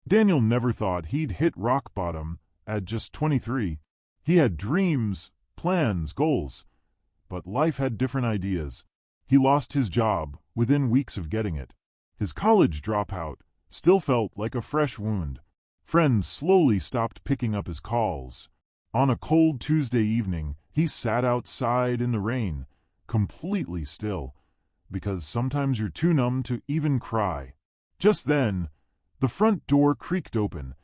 Daniel never thought he'd hit rock bottom at just 23. He had dreams, plans, goals, but life had different ideas. He lost his job within weeks of getting it. His college dropout still felt like a fresh wound. Friends slowly stopped picking up his calls. On a cold Tuesday evening, he sat outside in the rain, completely still, because sometimes you're too numb to even cry. Just then, the front door creaked open,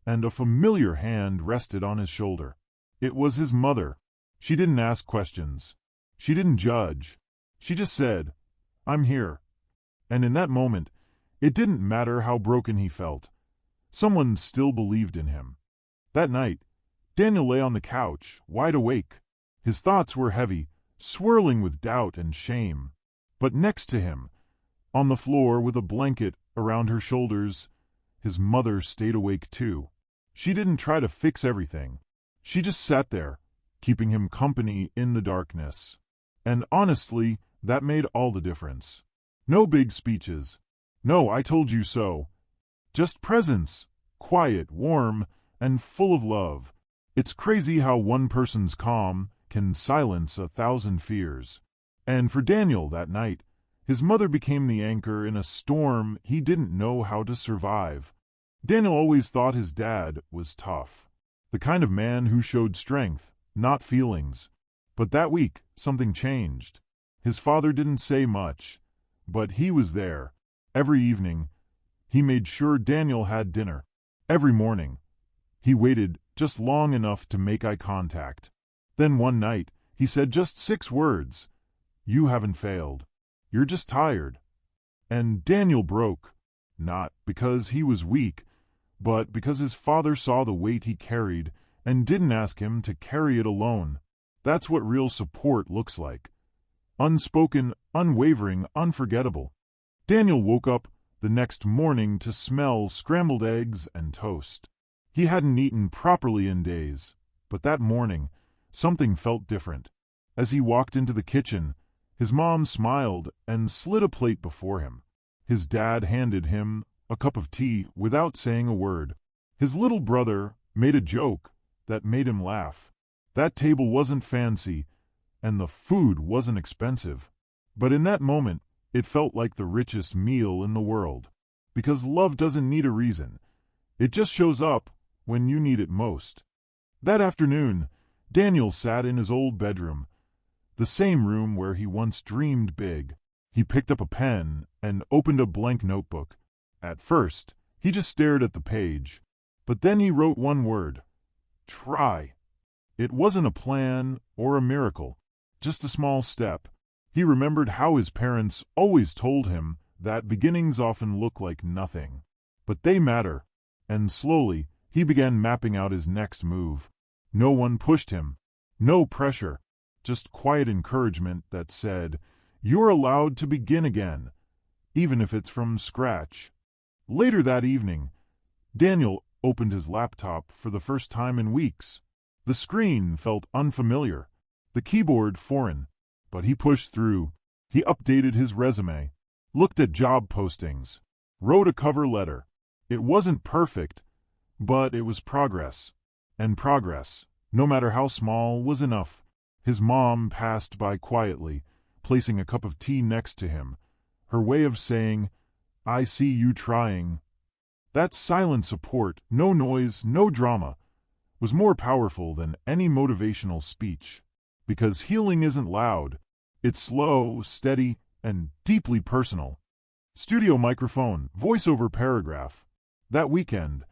and a familiar hand rested on his shoulder. It was his mother. She didn't ask questions. She didn't judge. She just said, "I'm here." And in that moment, it didn't matter how broken he felt. Someone still believed in him. That night, Daniel lay on the couch, wide awake. His thoughts were heavy, swirling with doubt and shame. But next to him, on the floor with a blanket around her shoulders, his mother stayed awake too. She didn't try to fix everything. She just sat there, keeping him company in the darkness. And honestly, that made all the difference. No big speeches. No "I told you so." Just presence, quiet, warm, and full of love. It's crazy how one person's calm can silence 1,000 fears. And for Daniel that night, his mother became the anchor in a storm he didn't know how to survive. Daniel always thought his dad was tough, the kind of man who showed strength, not feelings. But that week, something changed. His father didn't say much, but he was there. Every evening, he made sure Daniel had dinner. Every morning, he waited just long enough to make eye contact. Then one night, he said just 6 words. "You haven't failed. You're just tired." And Daniel broke, not because he was weak, but because his father saw the weight he carried and didn't ask him to carry it alone. That's what real support looks like. Unspoken, unwavering, unforgettable. Daniel woke up the next morning to smell scrambled eggs and toast. He hadn't eaten properly in days, but that morning, something felt different. As he walked into the kitchen, his mom smiled and slid a plate before him. His dad handed him a cup of tea without saying a word. His little brother made a joke that made him laugh. That table wasn't fancy, and the food wasn't expensive. But in that moment, it felt like the richest meal in the world. Because love doesn't need a reason. It just shows up when you need it most. That afternoon, Daniel sat in his old bedroom, the same room where he once dreamed big. He picked up a pen and opened a blank notebook. At first, he just stared at the page. But then he wrote one word: try. It wasn't a plan or a miracle, just a small step. He remembered how his parents always told him that beginnings often look like nothing. But they matter. And slowly, he began mapping out his next move. No one pushed him. No pressure. Just quiet encouragement that said, "You're allowed to begin again, even if it's from scratch." Later that evening, Daniel opened his laptop for the first time in weeks. The screen felt unfamiliar, the keyboard foreign, but he pushed through. He updated his resume, looked at job postings, wrote a cover letter. It wasn't perfect, but it was progress. And progress, no matter how small, was enough. His mom passed by quietly, placing a cup of tea next to him, her way of saying, "I see you trying." That silent support, no noise, no drama, was more powerful than any motivational speech. Because healing isn't loud. It's slow, steady, and deeply personal. Studio microphone, voiceover paragraph. That weekend,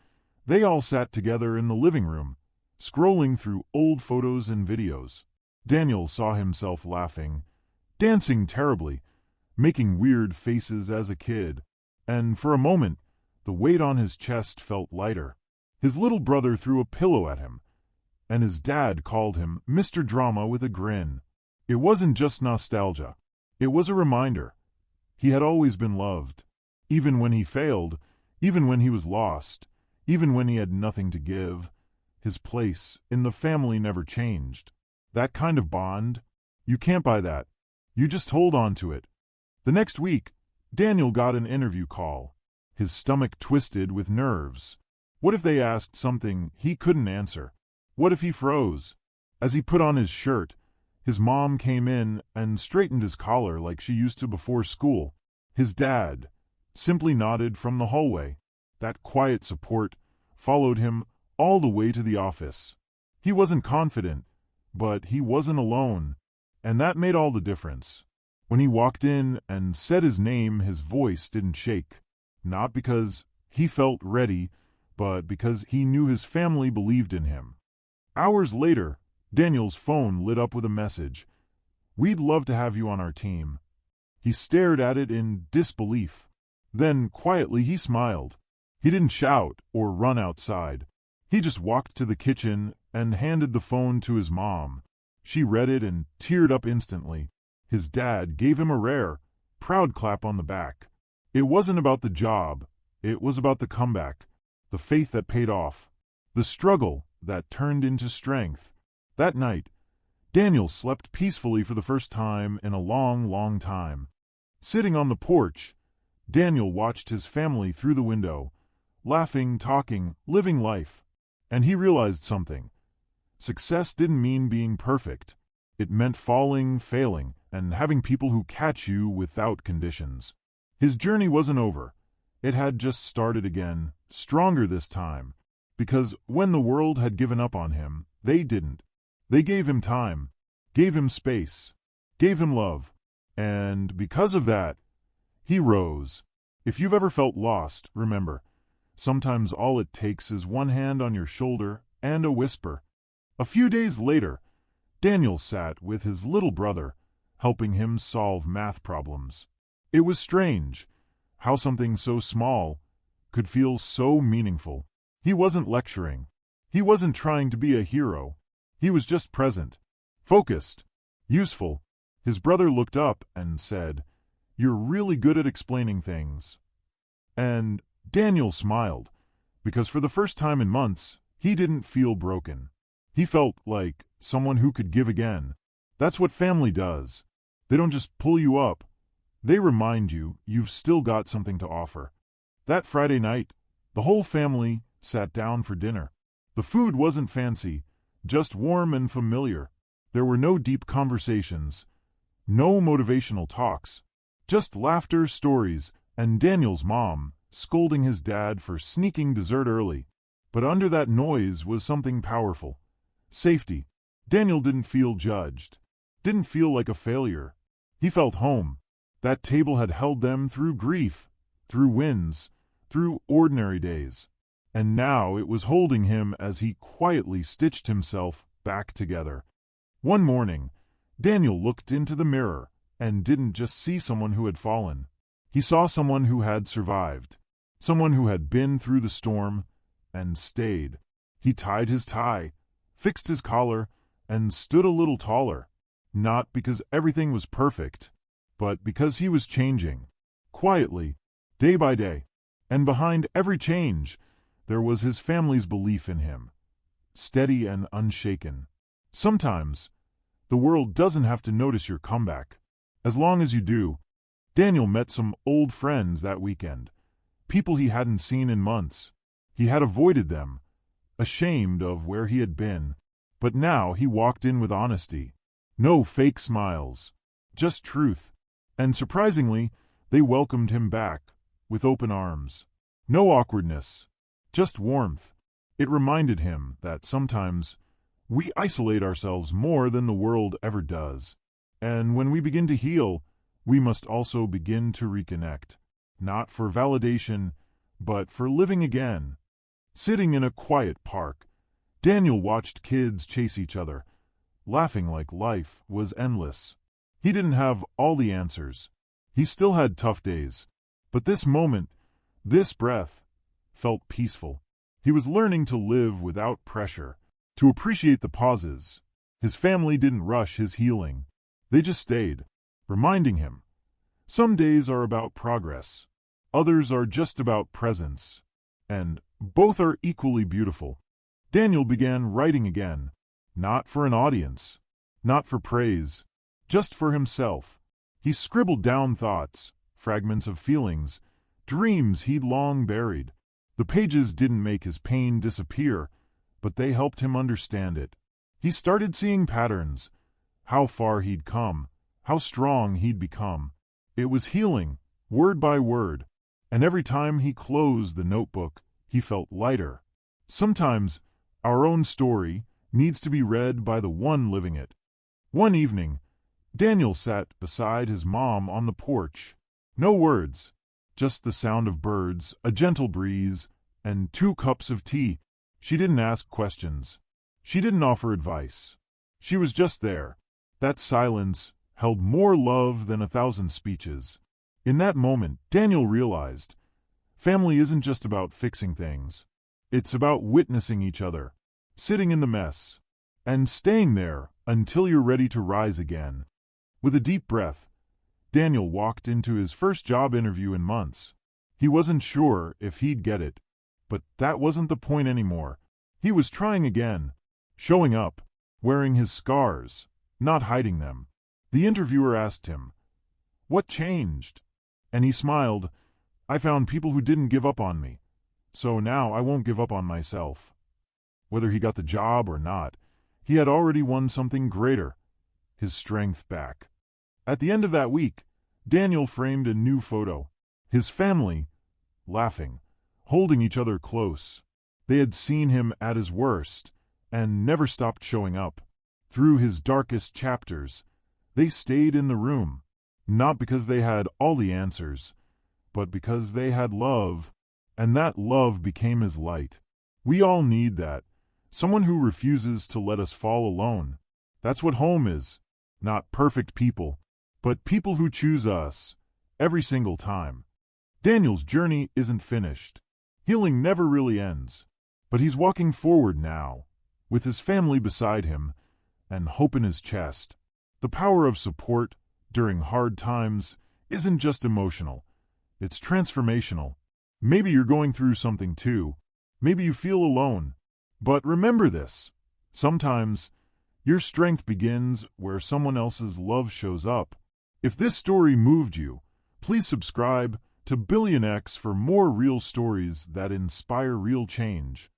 they all sat together in the living room, scrolling through old photos and videos. Daniel saw himself laughing, dancing terribly, making weird faces as a kid. And for a moment, the weight on his chest felt lighter. His little brother threw a pillow at him, and his dad called him Mr. Drama with a grin. It wasn't just nostalgia. It was a reminder. He had always been loved. Even when he failed, even when he was lost, even when he had nothing to give, his place in the family never changed. That kind of bond, you can't buy that. You just hold on to it. The next week, Daniel got an interview call. His stomach twisted with nerves. What if they asked something he couldn't answer? What if he froze? As he put on his shirt, his mom came in and straightened his collar like she used to before school. His dad simply nodded from the hallway. That quiet support followed him all the way to the office. He wasn't confident, but he wasn't alone, and that made all the difference. When he walked in and said his name, his voice didn't shake. Not because he felt ready, but because he knew his family believed in him. Hours later, Daniel's phone lit up with a message. "We'd love to have you on our team." He stared at it in disbelief. Then, quietly, he smiled. He didn't shout or run outside. He just walked to the kitchen and handed the phone to his mom. She read it and teared up instantly. His dad gave him a rare, proud clap on the back. It wasn't about the job. It was about the comeback, the faith that paid off, the struggle that turned into strength. That night, Daniel slept peacefully for the first time in a long, long time. Sitting on the porch, Daniel watched his family through the window, laughing, talking, living life. And he realized something. Success didn't mean being perfect. It meant falling, failing, and having people who catch you without conditions. His journey wasn't over. It had just started again, stronger this time. Because when the world had given up on him, they didn't. They gave him time, gave him space, gave him love. And because of that, he rose. If you've ever felt lost, remember, sometimes all it takes is one hand on your shoulder and a whisper. A few days later, Daniel sat with his little brother, helping him solve math problems. It was strange how something so small could feel so meaningful. He wasn't lecturing. He wasn't trying to be a hero. He was just present, focused, useful. His brother looked up and said, "You're really good at explaining things." And Daniel smiled, because for the first time in months, he didn't feel broken. He felt like someone who could give again. That's what family does. They don't just pull you up. They remind you you've still got something to offer. That Friday night, the whole family sat down for dinner. The food wasn't fancy, just warm and familiar. There were no deep conversations, no motivational talks, just laughter, stories, and Daniel's mom scolding his dad for sneaking dessert early. But under that noise was something powerful. Safety. Daniel didn't feel judged, didn't feel like a failure. He felt home. That table had held them through grief, through wins, through ordinary days. And now it was holding him as he quietly stitched himself back together. One morning, Daniel looked into the mirror and didn't just see someone who had fallen. He saw someone who had survived, someone who had been through the storm and stayed. He tied his tie, fixed his collar, and stood a little taller, not because everything was perfect, but because he was changing, quietly, day by day. And behind every change, there was his family's belief in him, steady and unshaken. Sometimes, the world doesn't have to notice your comeback. As long as you do. Daniel met some old friends that weekend, people he hadn't seen in months. He had avoided them, ashamed of where he had been. But now he walked in with honesty. No fake smiles, just truth. And surprisingly, they welcomed him back, with open arms. No awkwardness, just warmth. It reminded him that sometimes we isolate ourselves more than the world ever does. And when we begin to heal, we must also begin to reconnect. Not for validation, but for living again. Sitting in a quiet park, Daniel watched kids chase each other, laughing like life was endless. He didn't have all the answers. He still had tough days. But this moment, this breath, felt peaceful. He was learning to live without pressure, to appreciate the pauses. His family didn't rush his healing. They just stayed, reminding him. Some days are about progress. Others are just about presence. And both are equally beautiful. Daniel began writing again, not for an audience, not for praise, just for himself. He scribbled down thoughts, fragments of feelings, dreams he'd long buried. The pages didn't make his pain disappear, but they helped him understand it. He started seeing patterns, how far he'd come, how strong he'd become. It was healing, word by word, and every time he closed the notebook, he felt lighter. Sometimes our own story needs to be read by the one living it. One evening, Daniel sat beside his mom on the porch. No words, just the sound of birds, a gentle breeze, and 2 cups of tea. She didn't ask questions. She didn't offer advice. She was just there. That silence held more love than 1,000 speeches. In that moment, Daniel realized, family isn't just about fixing things. It's about witnessing each other, sitting in the mess, and staying there until you're ready to rise again. With a deep breath, Daniel walked into his first job interview in months. He wasn't sure if he'd get it, but that wasn't the point anymore. He was trying again, showing up, wearing his scars, not hiding them. The interviewer asked him, "What changed?" And he smiled, "I found people who didn't give up on me, so now I won't give up on myself." Whether he got the job or not, he had already won something greater, his strength back. At the end of that week, Daniel framed a new photo. His family, laughing, holding each other close. They had seen him at his worst and never stopped showing up. Through his darkest chapters, they stayed in the room, not because they had all the answers, but because they had love, and that love became his light. We all need that, someone who refuses to let us fall alone. That's what home is, not perfect people, but people who choose us, every single time. Daniel's journey isn't finished. Healing never really ends, but he's walking forward now, with his family beside him, and hope in his chest. The power of support during hard times isn't just emotional, it's transformational. Maybe you're going through something too. Maybe you feel alone. But remember this, sometimes your strength begins where someone else's love shows up. If this story moved you, please subscribe to BillionX for more real stories that inspire real change.